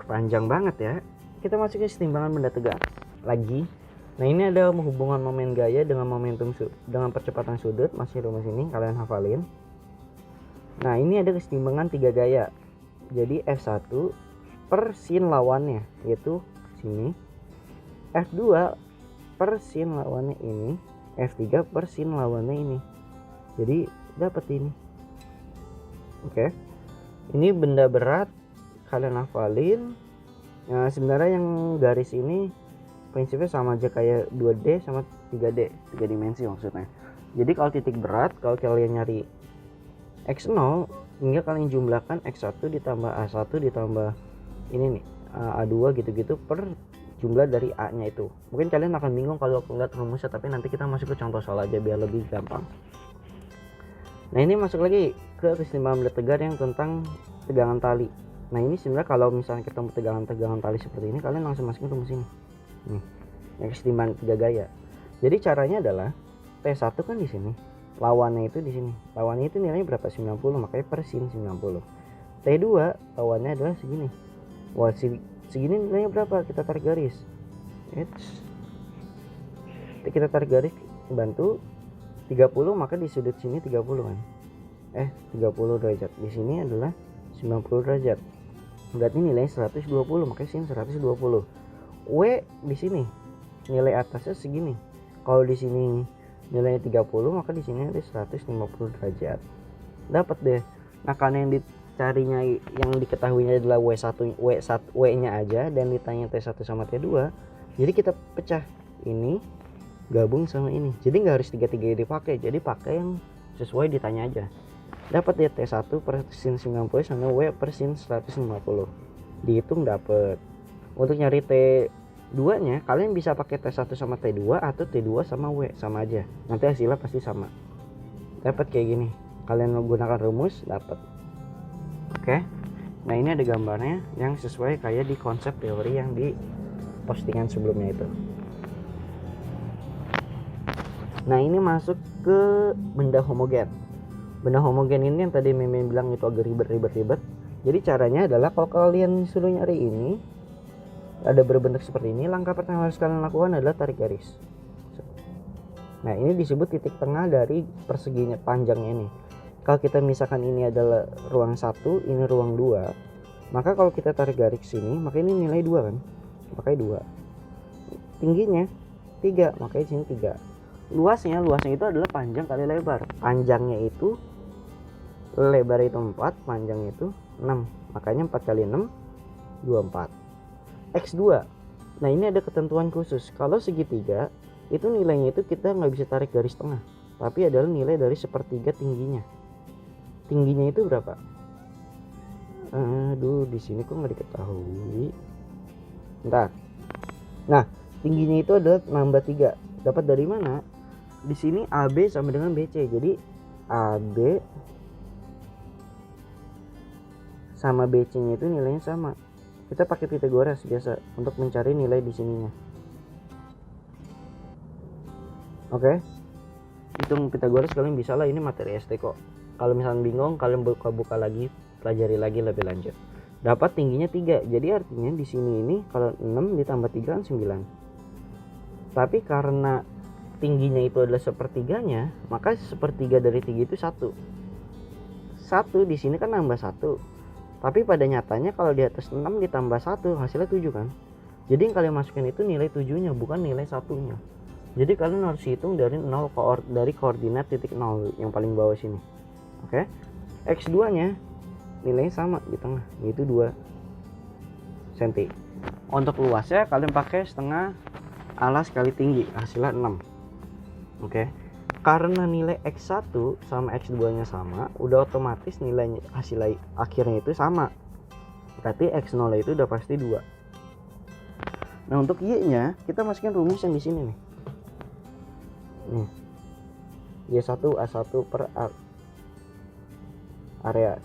Panjang banget ya. Kita masuk ke kesetimbangan benda tegak lagi. Nah, ini ada hubungan momen gaya dengan momentum dengan percepatan sudut. Masih rumus ini kalian hafalin. Nah, ini ada kesetimbangan 3 gaya. Jadi F1 per sin lawannya, yaitu sini. F2 per sin lawannya ini. F3 per sin lawannya ini. Jadi dapat ini. Oke. Ini benda berat, kalian hafalin. Nah, sebenarnya yang garis ini prinsipnya sama aja kayak 2D sama 3D, 3 dimensi maksudnya. Jadi kalau titik berat, kalau kalian nyari X0, hingga kalian jumlahkan X1 ditambah A1 ditambah ini nih A2 gitu-gitu per jumlah dari A nya itu. Mungkin kalian akan bingung kalau ngeliat rumusnya, tapi nanti kita masuk ke contoh soal aja biar lebih gampang. Nah, ini masuk lagi ke kesetimbangan benda tegar yang tentang tegangan tali. Nah, ini sebenarnya kalau misalnya kita mau tegangan tali seperti ini, kalian langsung masukin rumus ini. Nih, yang kesetimbangan 3 gaya. Jadi caranya adalah T1 kan di sini, lawannya itu di sini. Lawannya itu nilainya berapa? 90, makanya per sin 90. T2 lawannya adalah segini. Wah, segini nilainya berapa? Kita tarik garis. Kita tarik garis, bantu 30, maka di sudut sini 30 kan. 30 derajat. Di sini adalah 90 derajat. Berarti nilai 120, makanya sin 120. W di sini nilai atasnya segini. Kalau di sini nilainya 30, maka di sini ada 150 derajat. Dapat deh. Nah, karena yang dicarinya, yang diketahuinya adalah W-nya aja dan ditanya T1 sama T2, jadi kita pecah ini gabung sama ini. Jadi nggak harus 3-3 dipakai. Jadi pakai yang sesuai ditanya aja. Dapat ya T1 per sin 90 sama W per sin 150. Dihitung dapat. Untuk nyari T2 nya kalian bisa pakai T1 sama T2 atau T2 sama W, sama aja. Nanti hasilnya pasti sama. Dapat kayak gini. Kalian menggunakan rumus dapat. Oke. Nah, ini ada gambarnya yang sesuai kayak di konsep teori yang di postingan sebelumnya itu. Nah, ini masuk ke benda homogen. Benda homogen ini yang tadi Mimin bilang itu agak ribet. Jadi caranya adalah kalau kalian suruh nyari ini ada berbentuk seperti ini, langkah pertama harus kalian lakukan adalah tarik garis. Nah, ini disebut titik tengah dari perseginya panjangnya ini. Kalau kita misalkan ini adalah ruang 1, ini ruang 2, maka kalau kita tarik garis sini, maka ini nilai 2 kan, makanya 2. Tingginya 3, makanya sini 3. Luasnya itu adalah panjang kali lebar. Panjangnya itu, lebar itu 4, panjang itu 6, makanya 4 kali 6 24. X2. Nah, ini ada ketentuan khusus. Kalau segitiga itu nilainya itu kita nggak bisa tarik garis tengah, tapi adalah nilai dari sepertiga tingginya. Tingginya itu berapa? Di sini kok nggak diketahui. Bentar. Nah, tingginya itu adalah nambah 3. Dapat dari mana? Di sini AB sama dengan BC. Jadi AB sama BC-nya itu nilainya sama. Kita pakai Pythagoras biasa untuk mencari nilai di sininya. Oke. Hitung Pythagoras kalian bisa lah, ini materi ST kok. Kalau misalnya bingung, kalian buka lagi, pelajari lagi lebih lanjut. Dapat tingginya 3. Jadi artinya di sini ini kalau 6 ditambah 3 kan 9. Tapi karena tingginya itu adalah sepertiganya, maka sepertiga dari 3 itu 1. 1 di sini kan nambah 1. Tapi pada nyatanya kalau di atas 6 ditambah 1 hasilnya 7 kan. Jadi yang kalian masukin itu nilai 7-nya, bukan nilai 1-nya. Jadi kalian harus hitung dari 0 dari koordinat titik 0 yang paling bawah sini. Oke. X2-nya nilainya sama di tengah, yaitu 2 cm. Untuk luasnya kalian pakai setengah alas kali tinggi, hasilnya 6. Oke. Karena nilai X1 sama X2-nya sama, udah otomatis nilainya hasil akhirnya itu sama. Berarti X0 itu udah pasti 2. Nah, untuk Y-nya kita masukin rumus yang di sini nih. Y1 A1 per area.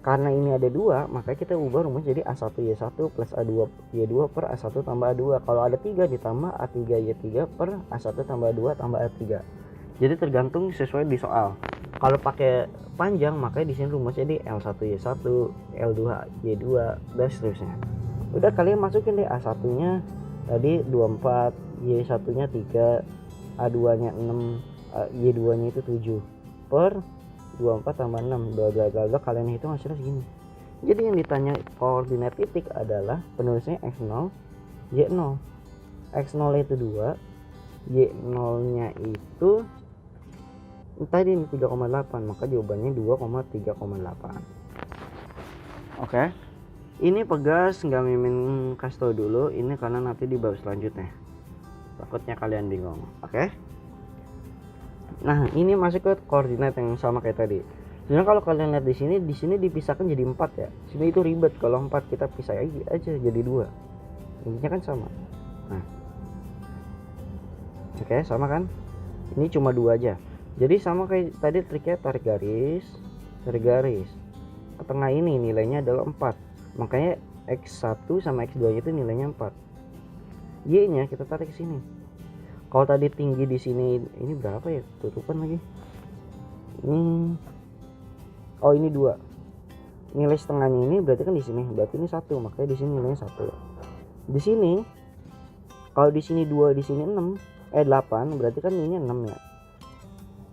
Karena ini ada 2, maka kita ubah rumus jadi A1 Y1 plus A2 Y2 per A1 tambah A2. Kalau ada 3 ditambah A3 Y3 per A1 tambah A2 tambah A3. Jadi tergantung sesuai di soal. Kalau pakai panjang makanya di sini rumusnya di L1Y1, L2Y2 dan seterusnya. Udah kalian masukin deh A1 nya tadi 24, Y1 nya 3, A2 nya 6, Y2 nya itu 7 per 24 tambah 6 bla bla bla bla, kalian hitung hasilnya segini. Jadi yang ditanya koordinat titik adalah penulisnya X0 Y0. X0 itu 2, Y0 nya itu tadi ini 3,8, maka jawabannya 2,3,8. Oke. Ini pegas nggak Mimin kasih tau dulu, ini karena nanti di bab selanjutnya. Takutnya kalian bingung. Oke. Nah, ini masuk ke koordinat yang sama kayak tadi. Sebenarnya kalau kalian lihat di sini dipisahkan jadi 4 ya. Sini itu ribet, kalau 4 kita pisah aja jadi 2. Intinya kan sama. Nah. Oke, sama kan? Ini cuma 2 aja. Jadi sama kayak tadi triknya, tarik garis. Ke tengah ini nilainya adalah 4. Makanya X1 sama X2 nya itu nilainya 4. Y nya kita tarik ke sini. Kalau tadi tinggi di sini ini berapa ya? Tutupan lagi. Oh ini 2. Nilai setengahnya ini berarti kan di sini. Berarti ini 1, makanya di sini nilainya 1. Di sini kalau di sini 2, di sini 8, berarti kan ini 6 ya.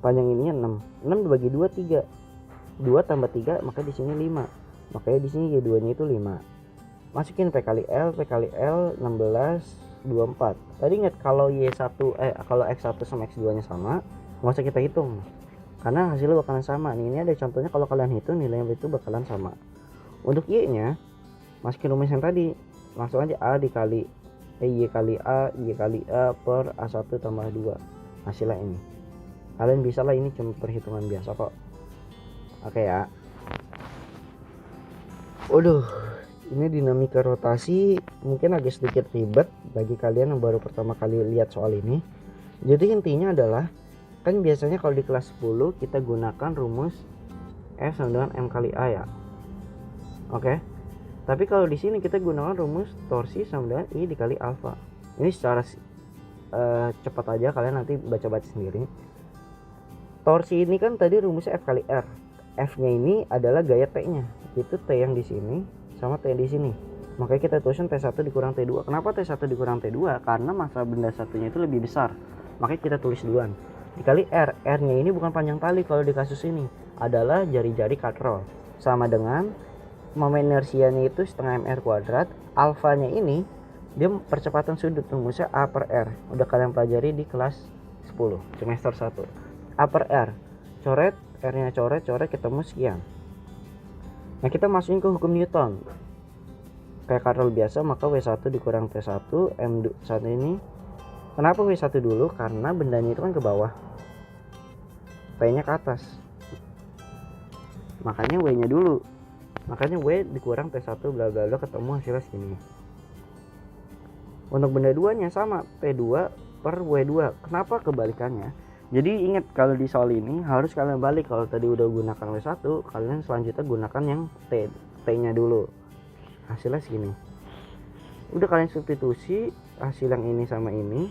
Panjang ininya 6. 6 dibagi 2 3. 2 tambah 3 maka di sini 5. Makanya di sini Y2 nya itu 5. Masukin P kali L 16 24. Tadi ingat kalau kalau X1 sama X2 nya sama, nggak usah kita hitung. Karena hasilnya bakalan sama. Ini ada contohnya, kalau kalian hitung nilainya itu bakalan sama. Untuk Y nya masukin rumus yang tadi. Langsung aja A dikali Y kali A per A1 tambah 2. Hasilnya ini. Kalian bisa lah, ini cuma perhitungan biasa kok. Oke ya. Waduh, ini dinamika rotasi mungkin agak sedikit ribet bagi kalian yang baru pertama kali lihat soal ini. Jadi intinya adalah, kan biasanya kalau di kelas 10 kita gunakan rumus F sama dengan M kali A ya. Oke. Tapi kalau di sini kita gunakan rumus torsi sama dengan I dikali alfa. Ini secara cepat aja, kalian nanti baca-baca sendiri. Torsi ini kan tadi rumusnya F kali R. F-nya ini adalah gaya T-nya. Itu T yang di sini sama T di sini. Makanya kita tulisin T1 dikurang T2. Kenapa T1 dikurang T2? Karena massa benda satunya itu lebih besar. Makanya kita tulis duluan. Dikali R. R-nya ini bukan panjang tali kalau di kasus ini. Adalah jari-jari katrol. Sama dengan momen inersianya itu setengah mr kuadrat. Alfanya ini dia percepatan sudut, rumusnya A per R. Udah kalian pelajari di kelas 10 semester 1. A per R. Coret R-nya, coret ketemu sekian. Nah, kita masukin ke hukum Newton. Kayak katrol biasa, maka W1 dikurang T1 M1 ini. Kenapa W1 dulu? Karena bendanya itu kan ke bawah. P-nya ke atas. Makanya W-nya dulu. Makanya W dikurang T1 bla bla bla, ketemu hasilnya segini. Untuk benda 2-nya sama, P2 per W2. Kenapa kebalikannya? Jadi ingat, kalau di soal ini harus kalian balik. Kalau tadi udah gunakan W1, kalian selanjutnya gunakan yang T-nya dulu. Hasilnya segini. Udah kalian substitusi hasil yang ini sama ini.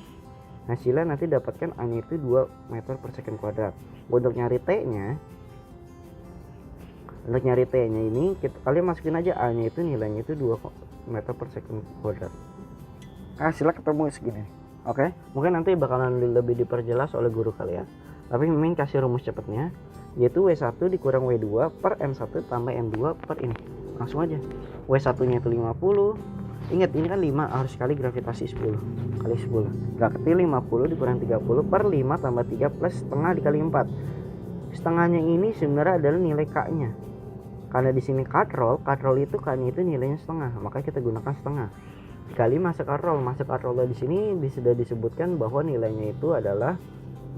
Hasilnya nanti dapatkan A-nya itu 2 meter per second kuadrat. Untuk nyari T-nya ini kalian masukin aja A-nya itu, nilainya itu 2 meter per second kuadrat. Hasilnya ketemu segini. Oke, mungkin nanti bakalan lebih diperjelas oleh guru kalian. Tapi Mimin kasih rumus cepatnya, yaitu W1 dikurang W2 per M1 tambah M2 per ini. Langsung aja. W1 nya itu 50. Ingat, ini kan 5, harus kali gravitasi 10 kali 10. Berarti 50 dikurang 30 per 5 tambah 3 plus setengah dikali 4. Setengahnya ini sebenarnya adalah nilai K-nya. Karena di sini katrol itu K-nya itu nilainya setengah, makanya kita gunakan setengah. Dikali massa katrol di sini sudah disebutkan bahwa nilainya itu adalah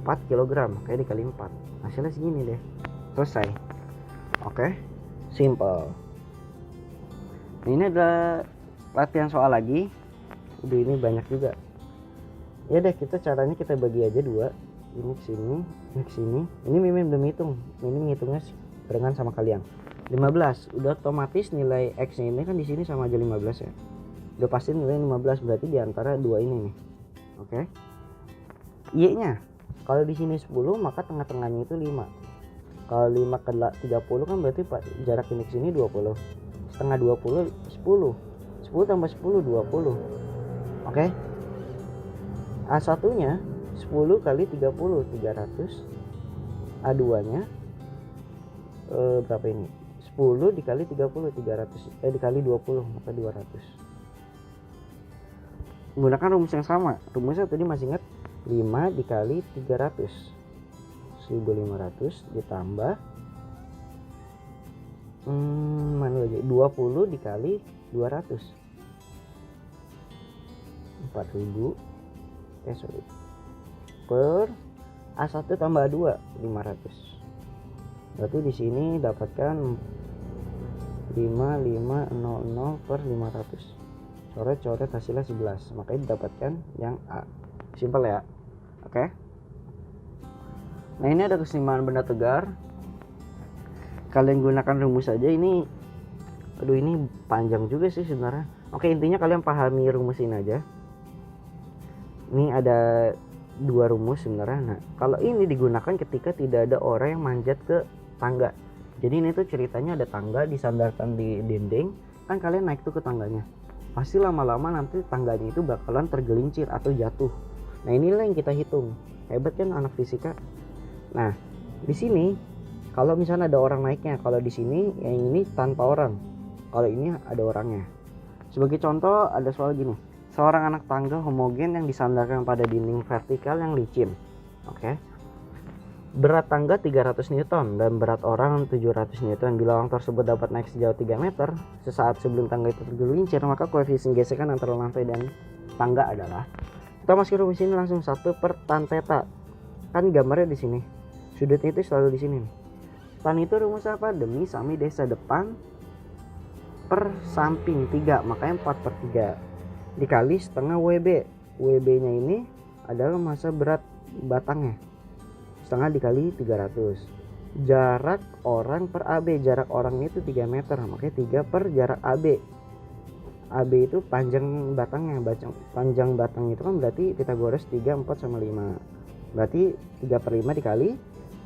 4 kg, makanya dikali 4. Hasilnya segini deh. Selesai. Oke. Simple. Ini ada latihan soal lagi. Udah, ini banyak juga. Ya deh, caranya kita bagi aja 2. Ini ke sini, ini ke sini. Ini Mimin belum hitung. Mimin ngitungnya barengan sama kalian. 15. Udah otomatis nilai X-nya ini kan di sini sama aja 15 ya. Udah pasti nilai 15, berarti di antara 2 ini nih. Oke. Y-nya kalau di sini 10, maka tengah-tengahnya itu 5. Kalau 5 ke 30 kan berarti jarak ini ke sini 20. Setengah 20 10. 10 tambah 10 20. Oke. A1 nya 10 kali 30 300. A2 nya berapa ini? 10 dikali 30 300 dikali 20 maka 200. Menggunakan rumus yang sama. Rumusnya tadi masih ingat 5 dikali 300 1500 ditambah mana lagi 20 dikali 200 4000 per A1 tambah A2 500. Berarti di sini dapatkan 5500 per 500. Coret-coret hasilnya 11. Makanya didapatkan yang A. Simpel ya. Oke. Nah, ini ada keseimbangan benda tegar. Kalian gunakan rumus saja ini. Aduh, ini panjang juga sih sebenarnya. Oke, intinya kalian pahami rumus ini aja. Ini ada 2 rumus sebenarnya. Nah, kalau ini digunakan ketika tidak ada orang yang manjat ke tangga. Jadi ini tuh ceritanya ada tangga disandarkan di dinding, kan kalian naik tuh ke tangganya. Pasti lama-lama nanti tangganya itu bakalan tergelincir atau jatuh. Nah, inilah yang kita hitung. Hebat kan anak fisika. Nah, di sini kalau misalnya ada orang naiknya, kalau di sini yang ini tanpa orang. Kalau ini ada orangnya. Sebagai contoh ada soal gini. Seorang anak tangga homogen yang disandarkan pada dinding vertikal yang licin. Oke. Berat tangga 300 Newton dan berat orang 700 Newton. Bila orang tersebut dapat naik sejauh 3 meter sesaat sebelum tangga itu tergelincir, maka koefisien gesekan antara lantai dan tangga adalah, kita masukin rumus ini langsung 1 per tan theta. Kan gambarnya di sini. Sudutnya itu selalu di sini nih. Tan itu rumus apa? Demi sami desa depan per samping 3, makanya 4 per 3 dikali setengah WB. WB nya ini adalah massa berat batangnya, setengah dikali 300. Jarak orang per AB, jarak orang itu 3 meter, makanya 3 per jarak AB. AB itu panjang batangnya, panjang batang itu kan berarti Pythagoras 3, 4 sama 5. Berarti 3 per 5 dikali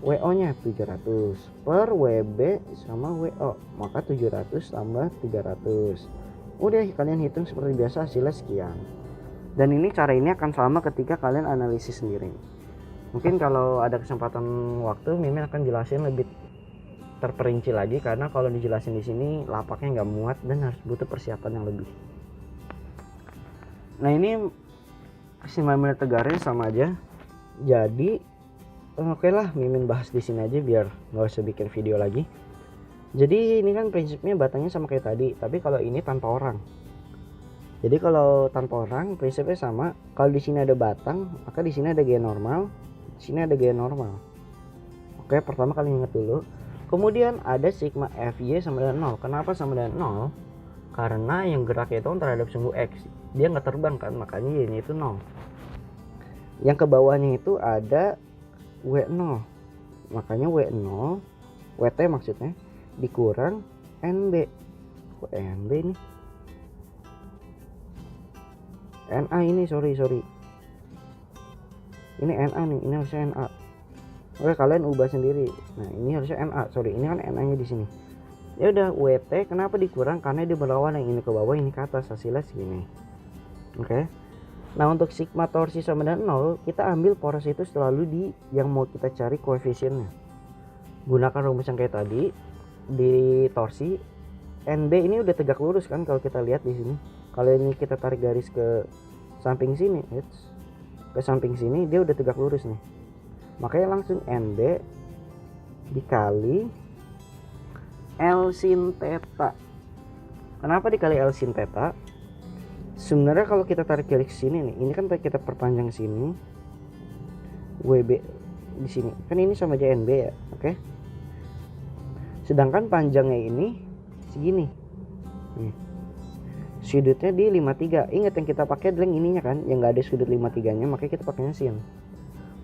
WO nya 700 per WB sama WO, maka 700 tambah 300. Udah, kalian hitung seperti biasa, hasilnya sekian. Dan ini cara ini akan sama ketika kalian analisis sendiri. Mungkin kalau ada kesempatan waktu, Mimin akan jelasin lebih terperinci lagi, karena kalau dijelasin di sini lapaknya nggak muat dan harus butuh persiapan yang lebih. Nah, ini keseimbangan benda tegarnya sama aja. Jadi oke lah, Mimin bahas di sini aja biar nggak usah bikin video lagi. Jadi ini kan prinsipnya batangnya sama kayak tadi, tapi kalau ini tanpa orang. Jadi kalau tanpa orang prinsipnya sama. Kalau di sini ada batang, maka di sini ada gaya normal, di sini ada gaya normal. Oke, pertama kali ingat dulu. Kemudian ada sigma Fy sama dengan 0. Kenapa sama dengan 0? Karena yang geraknya itu terhadap sumbu X. Dia nggak terbang kan, makanya Y-nya itu 0. Yang ke bawahnya itu ada W0. Makanya W0, WT maksudnya, dikurang NB. Kok NB nih? NA ini, sorry. Ini NA nih, ini harusnya NA. Oke, kalian ubah sendiri. Nah, ini harusnya NA, sorry, ini kan NA nya di sini. Ya udah, WT kenapa dikurang? Karena dia berlawan, yang ini ke bawah, ini ke atas, hasilnya segini. Oke. Nah, untuk sigma torsi sama dengan 0, kita ambil poros itu selalu di yang mau kita cari koefisiennya. Gunakan rumus yang kayak tadi di torsi. NB ini udah tegak lurus kan kalau kita lihat di sini. Kalau ini kita tarik garis ke samping sini, ke samping sini dia udah tegak lurus nih. Makanya langsung NB dikali L sin theta. Kenapa dikali L sin theta? Sebenarnya kalau kita tarik garis ke sini nih, ini kan kita perpanjang sini, WB di sini. Kan ini sama aja NB ya, oke? Sedangkan panjangnya ini segini. Nih. Sudutnya di 53. Ingat yang kita pakai adalah yang ininya kan, yang nggak ada sudut 53-nya, makanya kita pakainya sin.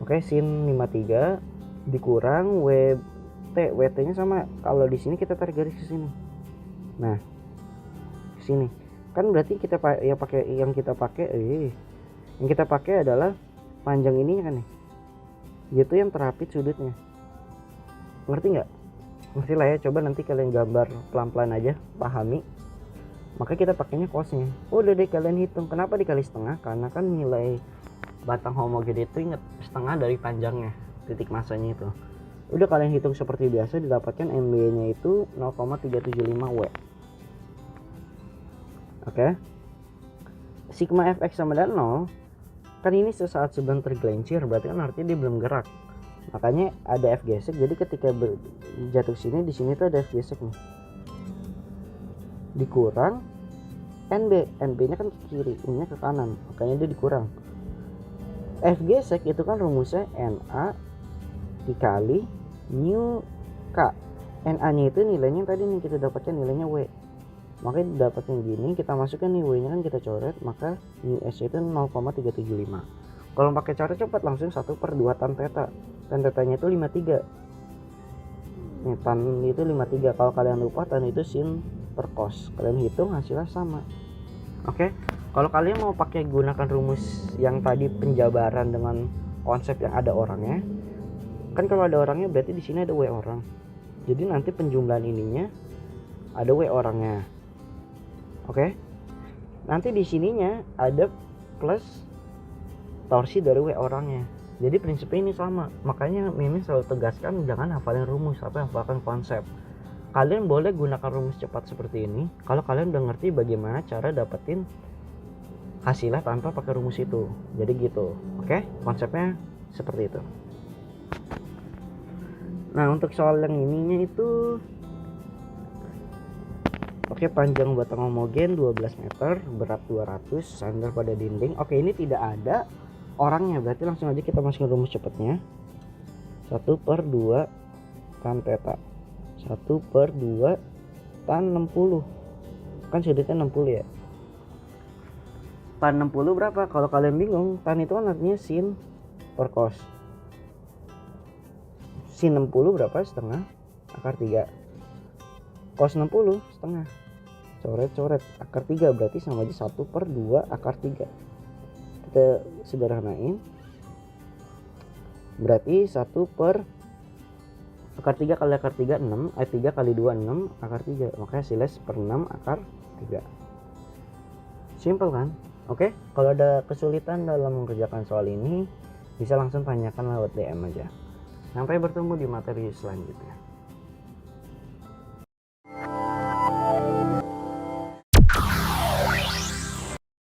Oke, sin 53 dikurang WT. WT-nya sama. Kalau di sini kita tarik garis ke sini. Nah, ke sini. Kan berarti kita yang kita pakai adalah panjang ininya kan nih. Itu yang terapit sudutnya. Ngerti nggak? Ngerti lah ya, coba nanti kalian gambar pelan-pelan aja, pahami. Maka kita pakainya cosnya. Udah deh kalian hitung. Kenapa dikali setengah? Karena kan nilai batang homogen itu inget setengah dari panjangnya, titik masanya itu. Udah kalian hitung seperti biasa, didapatkan MB nya itu 0,375 W. Oke. Sigma Fx sama dengan 0. Kan ini sesaat sebelum tergelincir, berarti kan artinya dia belum gerak. Makanya ada F gesek. Jadi ketika jatuh sini, di sini tuh ada F gesek nih. Dikurang NB nya kan ke kiri, ini ke kanan, makanya dia dikurang. F gesek itu kan rumusnya NA dikali mu K. NA nya itu nilainya tadi nih kita dapatkan nilainya W. Makanya didapatkan gini, kita masukkan nih W nya kan kita coret, maka mu S itu 0,375. Kalau pakai cara cepat langsung 1/2 tan theta. Tan tetanya itu 53. Nih, tan itu 53. Kalau kalian lupa, tan itu sin per cos. Kalian hitung hasilnya sama. Oke. Kalau kalian mau pakai gunakan rumus yang tadi penjabaran dengan konsep yang ada orangnya. Kan kalau ada orangnya berarti di sini ada W orang. Jadi nanti penjumlahan ininya ada W orangnya. Oke. Nanti di sininya ada plus torsi dari W orangnya. Jadi prinsipnya ini sama. Makanya Mimin selalu tegaskan jangan hafalin rumus, tapi hafalkan konsep. Kalian boleh gunakan rumus cepat seperti ini kalau kalian udah ngerti bagaimana cara dapetin hasilnya tanpa pakai rumus itu. Jadi gitu. Oke? Konsepnya seperti itu. Nah, untuk soal yang ininya itu oke, panjang batang homogen 12 meter, berat 200, sandar pada dinding. Oke, ini tidak ada orangnya, berarti langsung aja kita masukin rumus cepatnya. 1/2 tan theta. 1/2 tan 60. Kan sudutnya 60 ya. Tan 60 berapa? Kalau kalian bingung, tan itu kan artinya sin per cos. Sin 60 berapa? Setengah akar 3. Cos 60 setengah. Coret akar 3 berarti sama aja 1/2 akar 3. Kita sederhanain. Berarti 1 per akar 3 kali akar 3 6, 3 kali 2 6 akar 3. Makanya hasilnya 1/6 akar 3. Simple kan? Oke, kalau ada kesulitan dalam mengerjakan soal ini bisa langsung tanyakan lewat DM aja. Sampai bertemu di materi selanjutnya.